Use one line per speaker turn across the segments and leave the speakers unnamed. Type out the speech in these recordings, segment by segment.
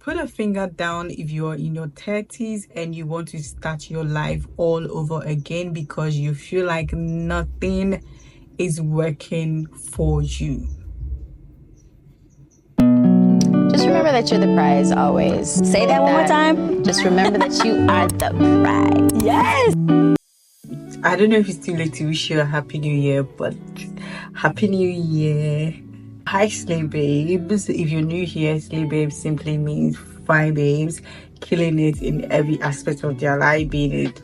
Put a finger down if you're in your 30s and you want to start your life all over again because you feel like nothing is working for you.
Just remember that you're the prize always.
Say that one more time.
Just remember that you are the prize.
Yes.
I don't know if it's too late to wish you a happy new year, but happy new year. Hi Slay Babes. If you're new here, Slay Babes simply means fine babes killing it in every aspect of their life, be it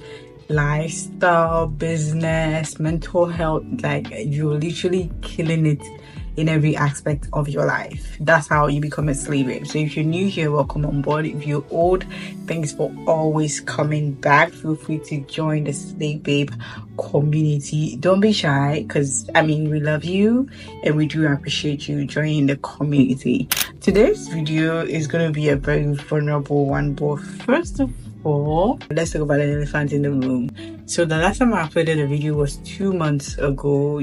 lifestyle, business, mental health. Like, you're literally killing it in every aspect of your life. That's how you become a slay babe. So if you're new here, welcome on board. If you're old, thanks for always coming back. Feel free to join the Slay Babe community. Don't be shy, because we love you and we do appreciate you joining the community. Today's video is going to be a very vulnerable one, but first of all, let's talk about the elephant in the room. So the last time I uploaded a video was 2 months ago,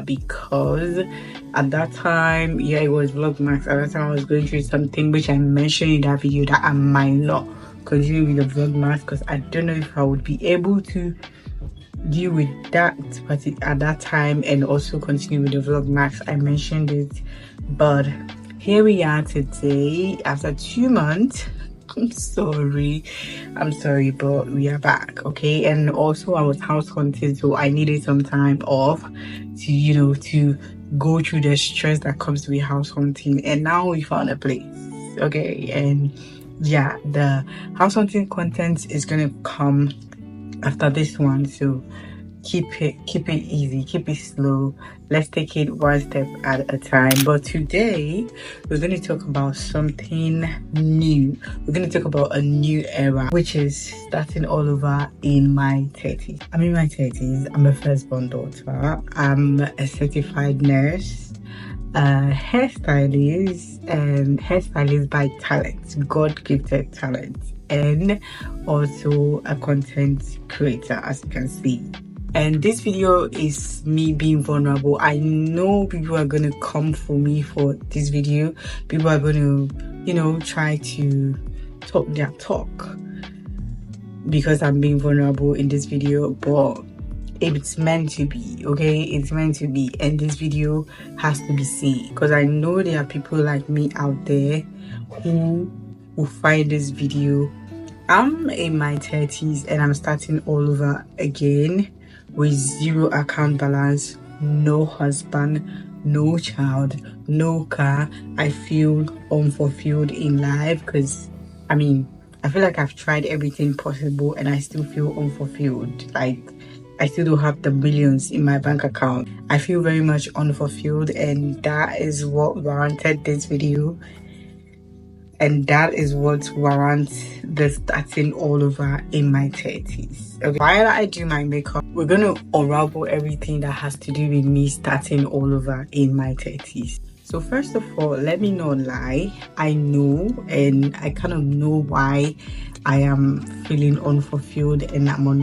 because at that time, it was Vlogmax. At that time, I was going through something which I mentioned in that video that I might not continue with the Vlogmax because I don't know if I would be able to deal with that at that time and also continue with the Vlogmax. I mentioned it, but here we are today after 2 months. I'm sorry, but we are back, okay? And also I was house hunting, so I needed some time off to go through the stress that comes with house hunting. And now we found a place, okay? And the house hunting content is gonna come after this one, so keep it easy, keep it slow. Let's take it one step at a time. But today we're going to talk about something new. We're going to talk about a new era, which is starting all over in my 30s. I'm in my 30s. I'm a firstborn daughter. I'm a certified nurse, hairstylist by talent, God-gifted talent, and also a content creator, as you can see. And this video is me being vulnerable. I know people are going to come for me for this video. People are going to, try to talk their talk because I'm being vulnerable in this video. But it's meant to be, okay? It's meant to be. And this video has to be seen because I know there are people like me out there who will find this video. I'm in my 30s and I'm starting all over again with zero account balance, no husband, no child, no car. I feel unfulfilled in life because I feel like I've tried everything possible and I still feel unfulfilled. Like, I still don't have the millions in my bank account. I feel very much unfulfilled, and that is what warranted this video. And that is what warrants the starting all over in my 30s. Okay. While I do my makeup, we're going to unravel everything that has to do with me starting all over in my 30s. So first of all, let me not lie. I know, and I kind of know why I am feeling unfulfilled and I've not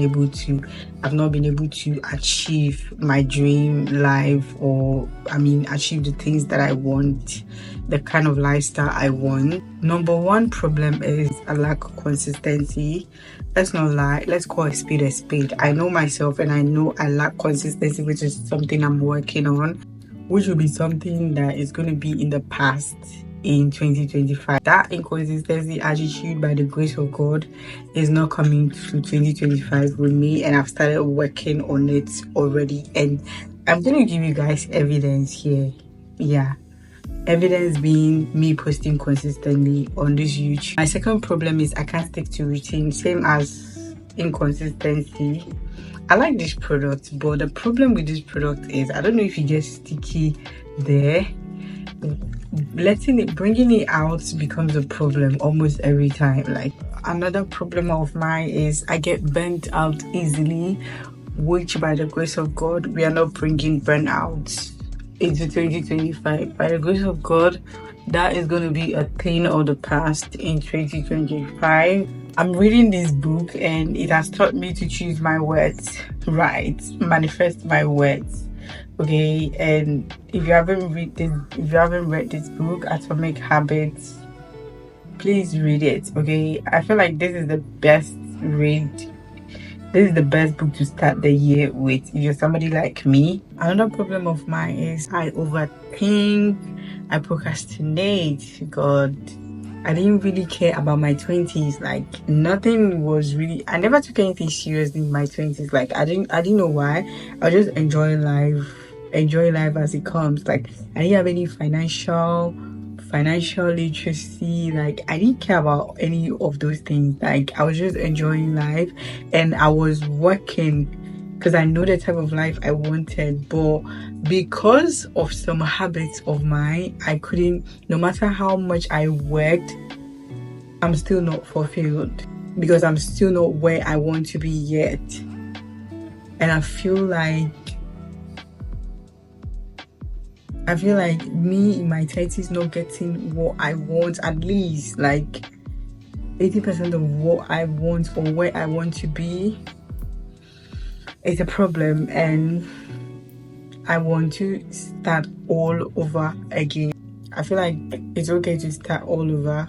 been able to achieve my dream life, or achieve the things that I want, the kind of lifestyle I want. Number one problem is a lack of consistency. Let's not lie, let's call a spade a spade. I know myself and I know I lack consistency, which is something I'm working on, which will be something that is going to be in the past in 2025. That inconsistency attitude, by the grace of God, is not coming to 2025 with me, and I've started working on it already, and I'm going to give you guys evidence here. Evidence being me posting consistently on this YouTube. My second problem is I can't stick to routine, same as inconsistency. I like this product, but the problem with this product is I don't know if it gets sticky there. Bringing it out becomes a problem almost every time. Like, another problem of mine is I get burnt out easily, which by the grace of God, we are not bringing burnout into 2025. By the grace of God, that is going to be a thing of the past in 2025. I'm reading this book and it has taught me to choose my words right, manifest my words. Okay, and if you haven't read this book, Atomic Habits, please read it. Okay, I feel like this is the best read. This is the best book to start the year with if you're somebody like me. Another problem of mine is I overthink, I procrastinate. God, I didn't really care about my 20s. Like nothing was really, I never took anything seriously in my 20s. Like I didn't know why. I was just enjoying life as it comes. Like I didn't have any financial literacy. Like I didn't care about any of those things. Like I was just enjoying life, and I was working because I know the type of life I wanted. But because of some habits of mine, I couldn't, no matter how much I worked, I'm still not fulfilled because I'm still not where I want to be yet. And I feel like me in my 30s not getting what I want, at least like 80% of what I want or where I want to be, is a problem. And I want to start all over again. I feel like it's okay to start all over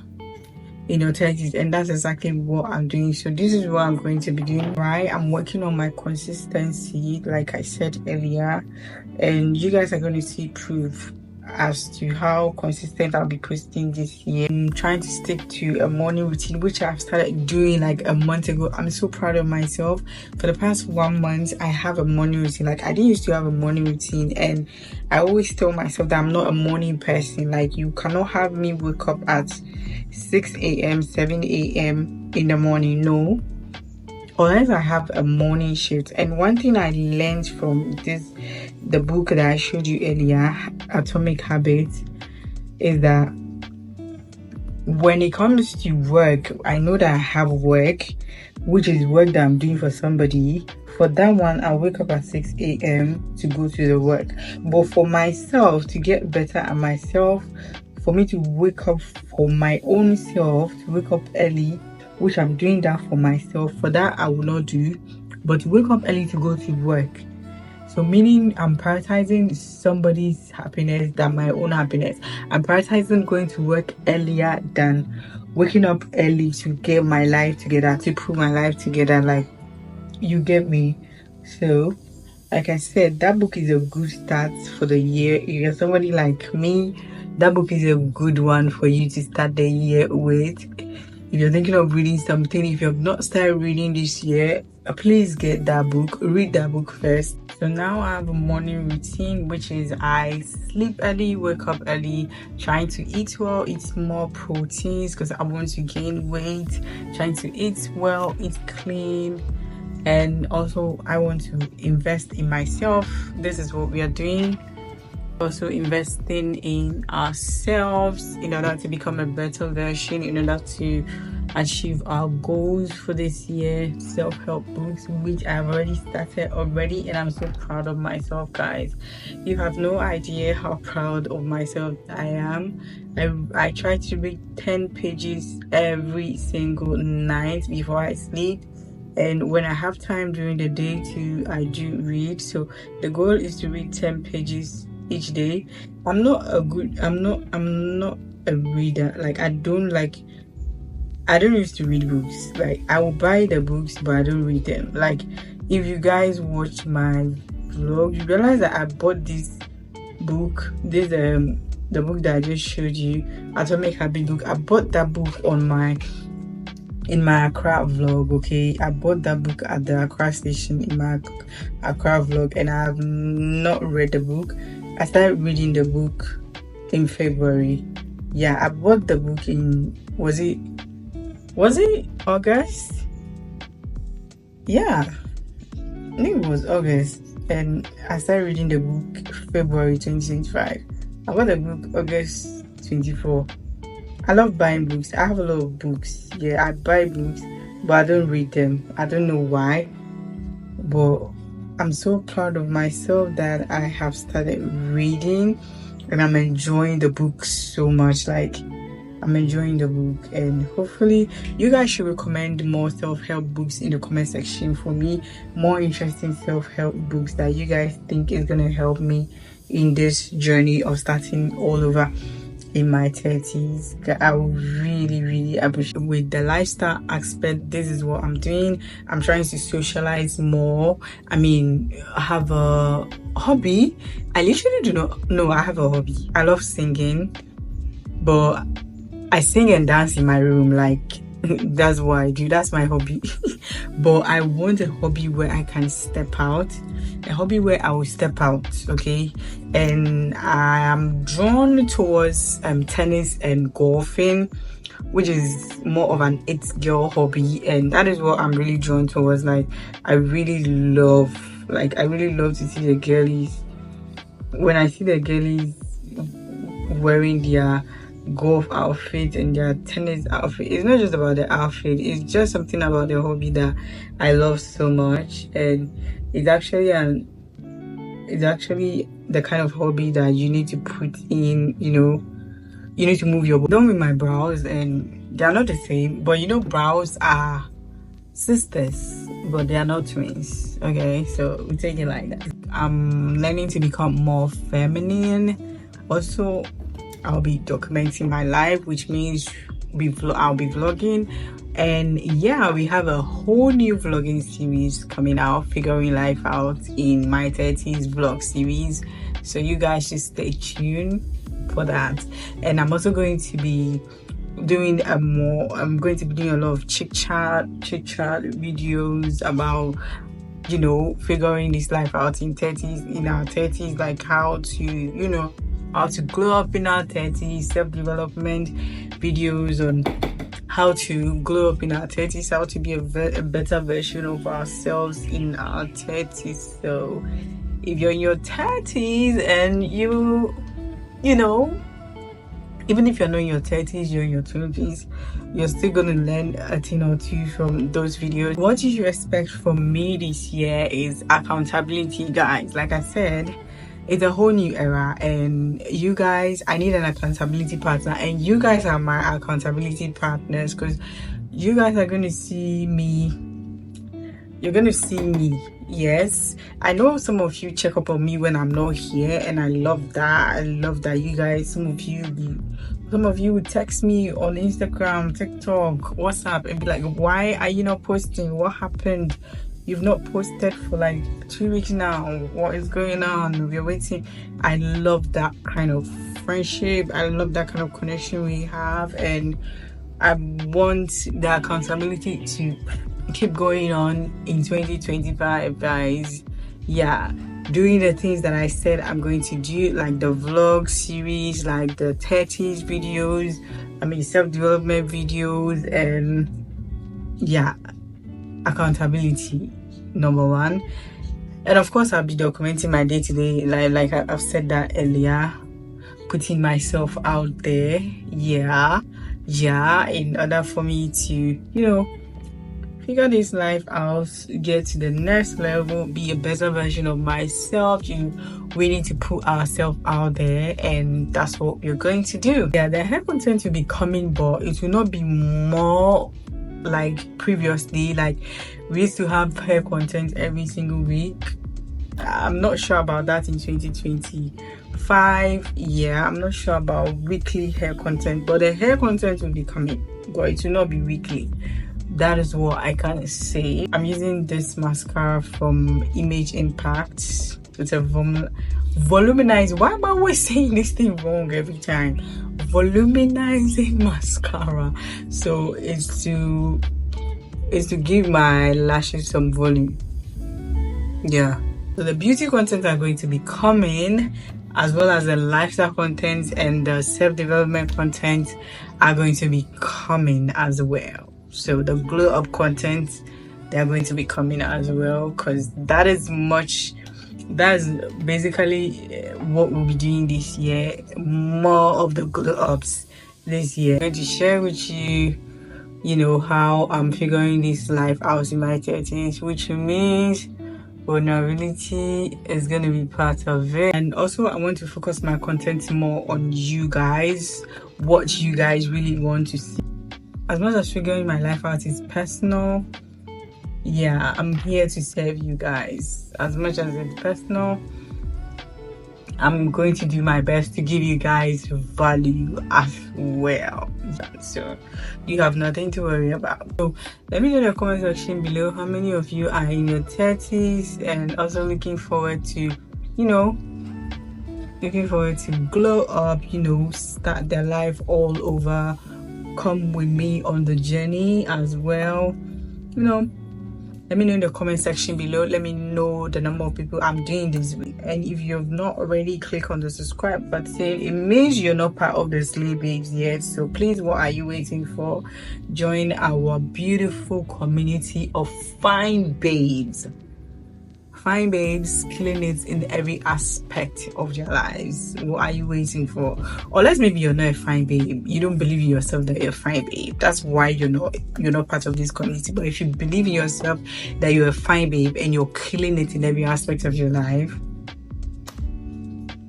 in your 30s, and that's exactly what I'm doing. So this is what I'm going to be doing, right? I'm working on my consistency, like I said earlier, and you guys are going to see proof as to how consistent I'll be posting this year. I'm trying to stick to a morning routine, which I've started doing like a month ago. I'm so proud of myself. For the past 1 month, I have a morning routine. Like I didn't used to have a morning routine, and I always tell myself that I'm not a morning person. Like you cannot have me wake up at 6 a.m 7 a.m in the morning, no, unless I have a morning shift. And one thing I learned from the book that I showed you earlier, Atomic Habits, is that when it comes to work, I know that I have work, which is work that I'm doing for somebody. For that one, I wake up at 6 a.m to go to the work. But for myself, to get better at myself, for me to wake up for my own self, to wake up early, which I'm doing that for myself, for that I will not do, but to wake up early to go to work. So meaning I'm prioritizing somebody's happiness than my own happiness. I'm prioritizing going to work earlier than waking up early to get my life together, to put my life together. Like, you get me? So like I said, that book is a good start for the year. If you're somebody like me, that book is a good one for you to start the year with. If you're thinking of reading something, if you have not started reading this year, please get that book. Read that book first. So now I have a morning routine, which is I sleep early, wake up early, trying to eat well, eat more proteins because I want to gain weight, trying to eat well, eat clean. And also I want to invest in myself. This is what we are doing. Also investing in ourselves in order to become a better version, in order to achieve our goals for this year. Self-help books, which I've already started already, and I'm so proud of myself, guys. You have no idea how proud of myself I am. I try to read 10 pages every single night before I sleep. And when I have time during the day too, I do read. So the goal is to read 10 pages each day. I'm not a reader. Like I don't used to read books. Like I will buy the books, but I don't read them. Like if you guys watch my vlog, you realize that I bought this book, the book that I just showed you, Atomic Habit book. I bought that book in my Accra vlog. Okay, I bought that book at the Accra station in my Accra vlog, and I have not read the book. I started reading the book in February. Yeah, I bought the book in, was it August? Yeah, I think it was August, and I started reading the book February 2025. I bought the book August 24. I love buying books. I have a lot of books. Yeah, I buy books, but I don't read them. I don't know why, but I'm so proud of myself that I have started reading, and I'm enjoying the book so much. Like, I'm enjoying the book, and hopefully you guys should recommend more self-help books in the comment section for me. More interesting self-help books that you guys think is gonna help me in this journey of starting all over. in my 30s. I would really appreciate. With the lifestyle aspect, this is what I'm doing. I'm trying to socialize more. I mean, I have a hobby. I literally do not know I have a hobby. I love singing, but I sing and dance in my room. Like, that's what I do. That's my hobby. But I want a hobby where I can step out, a hobby where I will step out, okay? And I am drawn towards tennis and golfing, which is more of an girl hobby, and that is what I'm really drawn towards. Like, I really love to see the girlies. When I see the girlies wearing their golf outfit and their tennis outfit, it's not just about the outfit, it's just something about the hobby that I love so much. And it's actually the kind of hobby that you need to put in, you need to move your body. Done with my brows, and they're not the same, but brows are sisters, but they are not twins, okay? So we take it like that. I'm learning to become more feminine. Also, I'll be documenting my life, which means I'll be vlogging. And yeah, we have a whole new vlogging series coming out, figuring life out in my 30s vlog series. So you guys should stay tuned for that. And I'm also going to be doing a lot of chit chat videos about figuring this life out in our 30s, like how to glow up in our 30s, self-development videos on how to glow up in our 30s, how to be a better version of ourselves in our 30s. So if you're in your 30s and even if you're not in your 30s, you're in your 20s, you're still going to learn a thing or two from those videos. What you should expect from me this year is accountability, guys. Like I said, it's a whole new era, and you guys, I need an accountability partner, and you guys are my accountability partners, because you guys are going to see me. You're going to see me. Yes, I know some of you check up on me when I'm not here, and I love that. You guys, some of you would text me on Instagram, TikTok, WhatsApp, and be like, why are you not posting? What happened? You've not posted for like 2 weeks now. What is going on? We're waiting. I love that kind of friendship. I love that kind of connection we have, and I want the accountability to keep going on in 2025, guys. Yeah, doing the things that I said I'm going to do, like the vlog series, like the 30s videos, self-development videos, and yeah, accountability number one. And of course, I'll be documenting my day-to-day, like I've said that earlier, putting myself out there, yeah, in order for me to figure this life out, get to the next level, be a better version of myself. We need to put ourselves out there, and that's what we're going to do. Yeah, the hair content will be coming, but it will not be more like previously. Like, we used to have hair content every single week. I'm not sure about that in 2025. Yeah, I'm not sure about weekly hair content, but the hair content will be coming, but it will not be weekly. That is what I can say. I'm using this mascara from Image Impact. It's a voluminize. Why am I always saying this thing wrong every time? Voluminizing mascara. So it's to give my lashes some volume. Yeah. So the beauty content are going to be coming, as well as the lifestyle content and the self-development content are going to be coming as well. So the glow up content, they're going to be coming as well, because that is basically what we'll be doing this year. More of the glow ups this year. I'm going to share with you how I'm figuring this life out in my 30s, which means vulnerability is going to be part of it. And also, I want to focus my content more on you guys, what you guys really want to see. As much as figuring my life out is personal, yeah, I'm here to serve you guys. As much as it's personal, I'm going to do my best to give you guys value as well. So you have nothing to worry about. So let me know in the comment section below how many of you are in your 30s and also looking forward to, glow up, start their life all over. Come with me on the journey as well. Let me know in the comment section below. Let me know the number of people I'm doing this with. And if you have not already, click on the subscribe button. It means you're not part of the Slay Babes yet. So please, what are you waiting for? Join our beautiful community of fine babes. Fine babes killing it in every aspect of their lives. What are you waiting for? Or maybe you're not a fine babe. You don't believe in yourself that you're a fine babe. That's why you're not part of this community. But if you believe in yourself that you're a fine babe and you're killing it in every aspect of your life,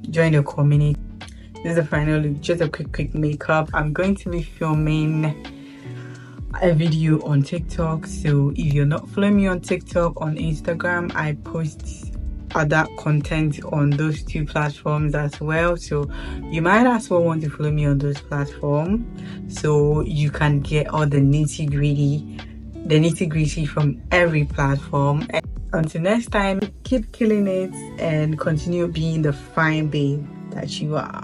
join the community. This is the final look. Just a quick makeup. I'm going to be filming a video on TikTok, so if you're not following me on TikTok, on Instagram, I post other content on those two platforms as well. So you might as well want to follow me on those platforms so you can get all the nitty-gritty from every platform. And until next time, keep killing it and continue being the fine babe that you are.